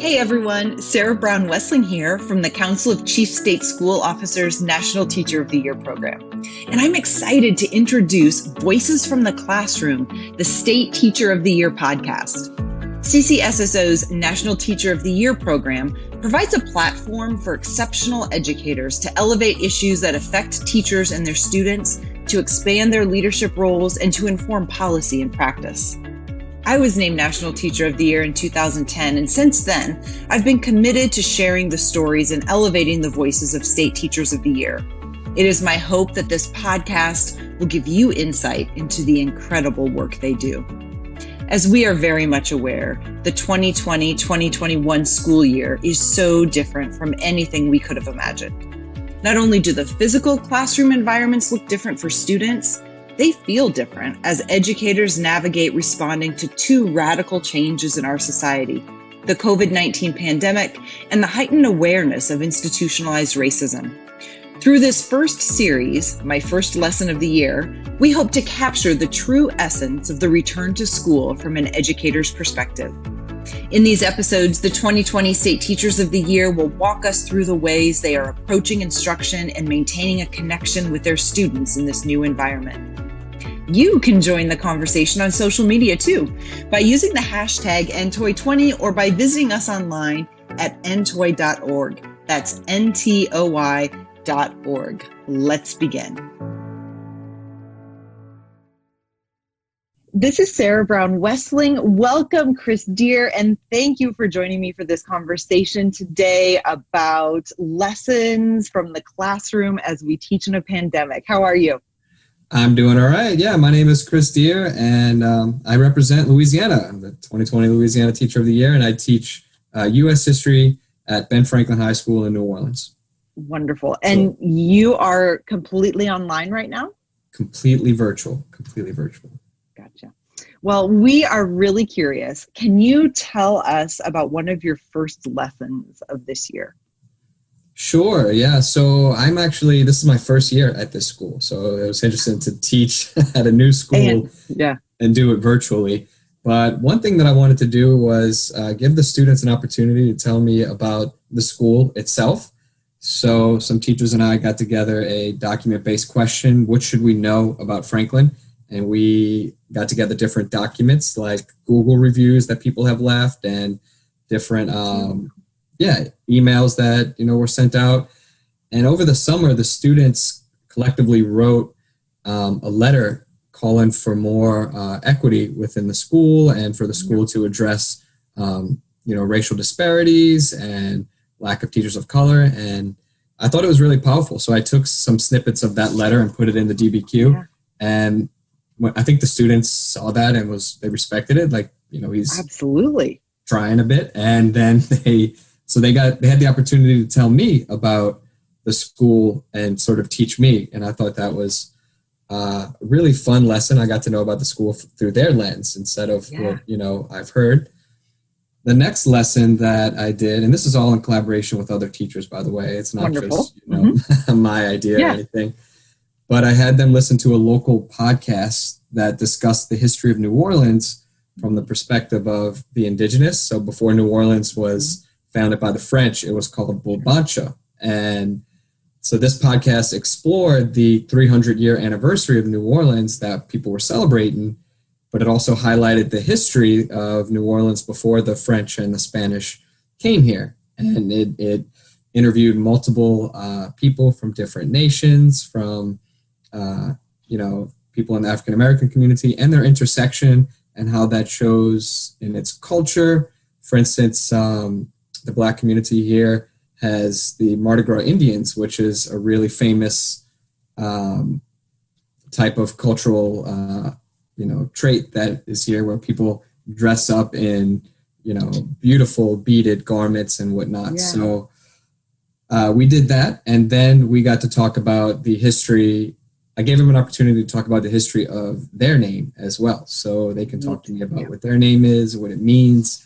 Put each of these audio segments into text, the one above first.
Hey everyone, Sarah Brown-Wessling here from the Council of Chief State School Officers National Teacher of the Year program. And I'm excited to introduce Voices from the Classroom, the State Teacher of the Year podcast. CCSSO's National Teacher of the Year program provides a platform for exceptional educators to elevate issues that affect teachers and their students, to expand their leadership roles, and to inform policy and practice. I was named National Teacher of the Year in 2010, and since then, I've been committed to sharing the stories and elevating the voices of State Teachers of the Year. It is my hope that this podcast will give you insight into the incredible work they do. As we are very much aware, the 2020-2021 school year is so different from anything we could have imagined. Not only do the physical classroom environments look different for students, they feel different as educators navigate responding to two radical changes in our society: the COVID-19 pandemic and the heightened awareness of institutionalized racism. Through this first series, My First Lesson of the Year, we hope to capture the true essence of the return to school from an educator's perspective. In these episodes, the 2020 State Teachers of the Year will walk us through the ways they are approaching instruction and maintaining a connection with their students in this new environment. You can join the conversation on social media too, by using the hashtag NTOY20 or by visiting us online at ntoy.org. That's NTOY.org. Let's begin. This is Sarah Brown-Wessling. Welcome, Chris Dier, and thank you for joining me for this conversation today about lessons from the classroom as we teach in a pandemic. How are you? I'm doing all right. Yeah, my name is Chris Dier, and I represent Louisiana. I'm the 2020 Louisiana Teacher of the Year, and I teach U.S. history at Ben Franklin High School in New Orleans. Wonderful. And you are completely online right now? Completely virtual. Gotcha. Well, we are really curious. Can you tell us about one of your first lessons of this year? Sure, yeah. So this is my first year at this school. So it was interesting to teach at a new school and do it virtually. But one thing that I wanted to do was give the students an opportunity to tell me about the school itself. So some teachers and I got together a document-based question: what should we know about Franklin? And we got together different documents like Google reviews that people have left and different emails that were sent out. And over the summer, the students collectively wrote a letter calling for more equity within the school and for the school to address racial disparities and lack of teachers of color. And I thought it was really powerful. So I took some snippets of that letter and put it in the DBQ. And I think the students saw that and they respected it. Like, he's absolutely trying a bit. And then they had the opportunity to tell me about the school and sort of teach me. And I thought that was a really fun lesson. I got to know about the school through their lens instead of what, I've heard. The next lesson that I did, and this is all in collaboration with other teachers, by the way, it's not Wonderful. just, my idea or anything, but I had them listen to a local podcast that discussed the history of New Orleans from the perspective of the indigenous. So before New Orleans was founded by the French, it was called Bulbancha. And so this podcast explored the 300-year anniversary of New Orleans that people were celebrating, but it also highlighted the history of New Orleans before the French and the Spanish came here. And it interviewed multiple people from different nations, from people in the African-American community and their intersection and how that shows in its culture. For instance, the Black community here has the Mardi Gras Indians, which is a really famous type of cultural, trait that is here, where people dress up in, beautiful beaded garments and whatnot. Yeah. So we did that, and then we got to talk about the history. I gave them an opportunity to talk about the history of their name as well, so they can talk to me about what their name is, what it means.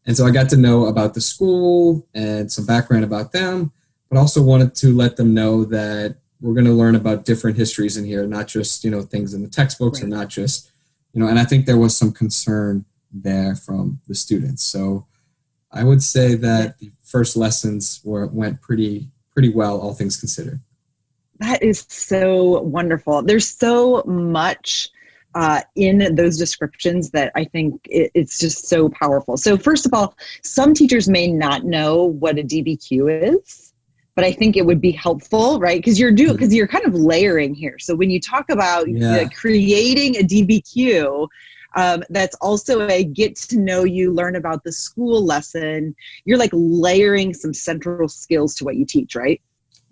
And so I got to know about the school and some background about them, but also wanted to let them know that we're going to learn about different histories in here, not just, things in the textbooks, or not just, and I think there was some concern there from the students. So I would say that the first lessons went pretty well, all things considered. That is so wonderful. There's so much in those descriptions that I think it's just so powerful. So first of all, some teachers may not know what a DBQ is, but I think it would be helpful, right? Because you're kind of layering here. So when you talk about creating a DBQ, that's also a get to know you, learn about the school lesson. You're like layering some central skills to what you teach, right?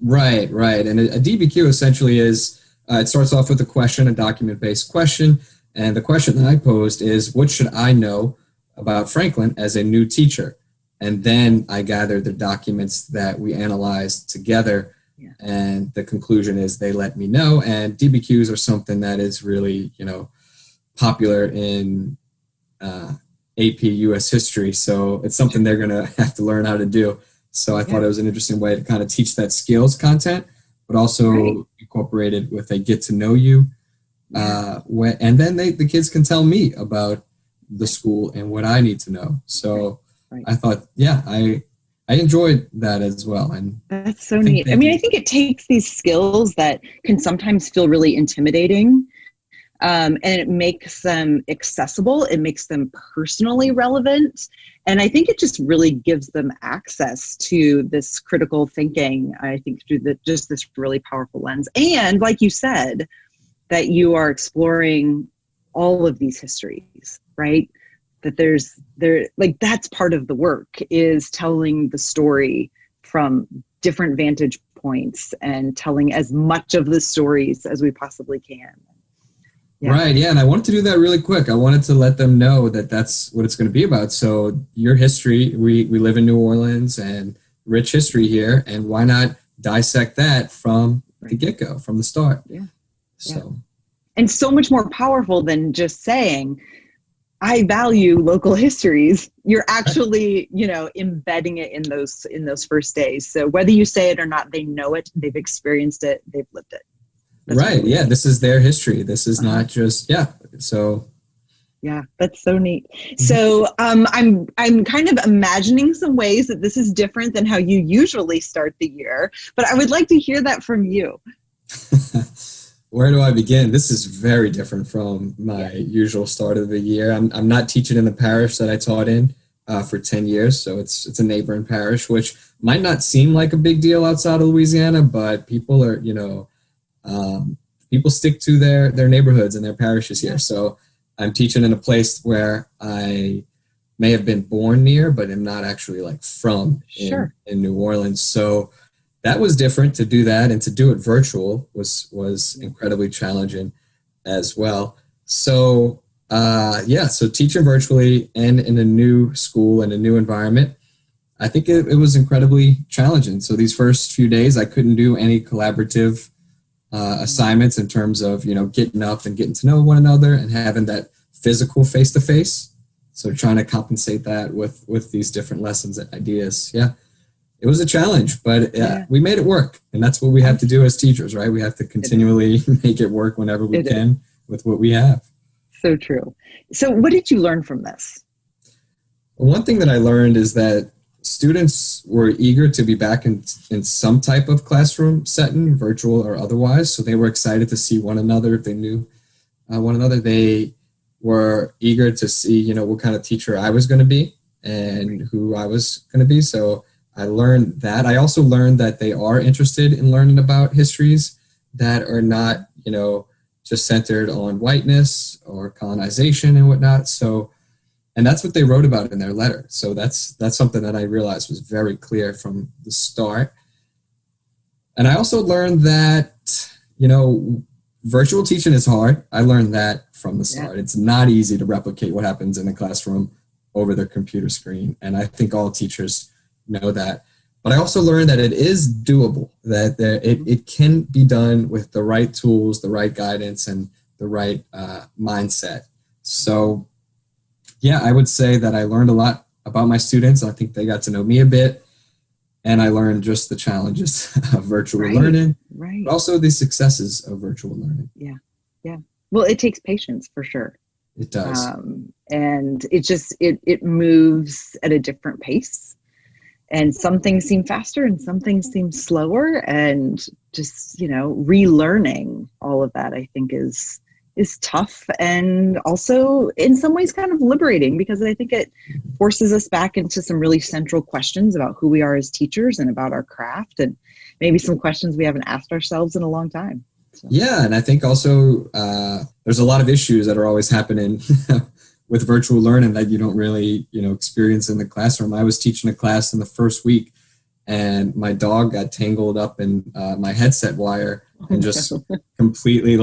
Right. And a DBQ essentially is, it starts off with a question, a document-based question. And the question that I posed is, what should I know about Franklin as a new teacher? And then I gathered the documents that we analyzed together. Yeah. And the conclusion is they let me know. And DBQs are something that is really, popular in AP US history. So it's something they're going to have to learn how to do. So I thought it was an interesting way to kind of teach that skills content, but also incorporate it with a get to know you. And then the kids can tell me about the school and what I need to know. So I thought, I enjoyed that as well. And that's so neat. I mean, I think it takes these skills that can sometimes feel really intimidating, and it makes them accessible. It makes them personally relevant. And I think it just really gives them access to this critical thinking, I think, through just this really powerful lens. And like you said, that you are exploring all of these histories, right? That that's part of the work, is telling the story from different vantage points and telling as much of the stories as we possibly can. Yeah. Right. Yeah. And I wanted to do that really quick. I wanted to let them know that that's what it's going to be about. So your history, we live in New Orleans and rich history here. And why not dissect that from the get-go, from the start? Yeah. So. And so much more powerful than just saying, I value local histories. You're actually, embedding it in those first days. So whether you say it or not, they know it, they've experienced it, they've lived it. That's right. Yeah. This is their history. This is not just, So. Yeah, that's so neat. So I'm kind of imagining some ways that this is different than how you usually start the year, but I would like to hear that from you. Where do I begin? This is very different from my usual start of the year. I'm not teaching in the parish that I taught in for 10 years. So it's a neighboring parish, which might not seem like a big deal outside of Louisiana, but people are, people stick to their neighborhoods and their parishes here. So I'm teaching in a place where I may have been born near, but am not actually from in New Orleans. So that was different to do that, and to do it virtual was incredibly challenging as well. So so teaching virtually and in a new school and a new environment, I think it was incredibly challenging. So these first few days, I couldn't do any collaborative assignments in terms of, getting up and getting to know one another and having that physical face-to-face. So trying to compensate that with these different lessons and ideas. Yeah, it was a challenge, but we made it work. And that's what we have to do as teachers, right? We have to continually make it work whenever we can with what we have. So true. So what did you learn from this? Well, one thing that I learned is that students were eager to be back in some type of classroom setting, virtual or otherwise. So they were excited to see one another. If they knew one another, they were eager to see, what kind of teacher I was going to be and who I was going to be. So I learned that. I also learned that they are interested in learning about histories that are not, just centered on whiteness or colonization and whatnot. So, and that's what they wrote about in their letter. So that's something that I realized was very clear from the start. And I also learned that, virtual teaching is hard. I learned that from the start. Yeah. It's not easy to replicate what happens in the classroom over the computer screen. And I think all teachers know that. But I also learned that it is doable, that it can be done with the right tools, the right guidance, and the right mindset. So, I would say that I learned a lot about my students. I think they got to know me a bit. And I learned just the challenges of virtual learning, but also the successes of virtual learning. Yeah. Well, it takes patience for sure. It does. And it moves at a different pace. And some things seem faster and some things seem slower. And just, relearning all of that, I think is tough, and also in some ways kind of liberating, because I think it forces us back into some really central questions about who we are as teachers and about our craft, and maybe some questions we haven't asked ourselves in a long time. So. Yeah, and I think also there's a lot of issues that are always happening with virtual learning that you don't really, experience in the classroom. I was teaching a class in the first week, and my dog got tangled up in my headset wire and just completely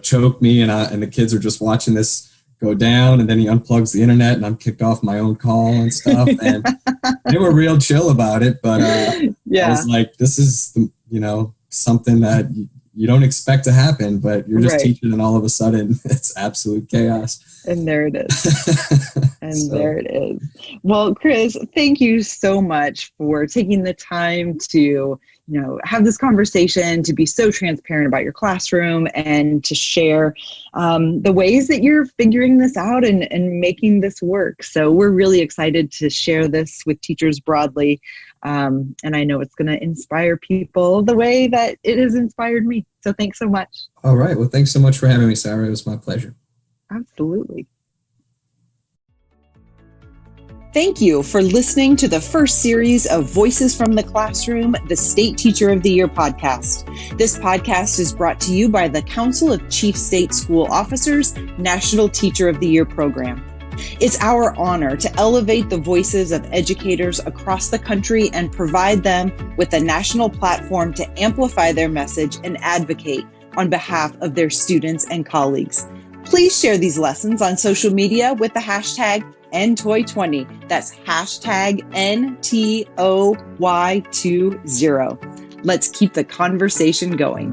choked me, and the kids are just watching this go down, and then he unplugs the internet, and I'm kicked off my own call and stuff. And they were real chill about it, but I was like, this is something that you don't expect to happen, but you're just teaching, and all of a sudden it's absolute chaos. And there it is. There it is. Well, Chris, thank you so much for taking the time to have this conversation, to be so transparent about your classroom, and to share the ways that you're figuring this out and making this work. So we're really excited to share this with teachers broadly. And I know it's going to inspire people the way that it has inspired me. So thanks so much. All right. Well, thanks so much for having me, Sarah. It was my pleasure. Absolutely. Thank you for listening to the first series of Voices from the Classroom, the State Teacher of the Year podcast. This podcast is brought to you by the Council of Chief State School Officers National Teacher of the Year program. It's our honor to elevate the voices of educators across the country and provide them with a national platform to amplify their message and advocate on behalf of their students and colleagues. Please share these lessons on social media with the hashtag NTOY20. That's hashtag NTOY20. Let's keep the conversation going.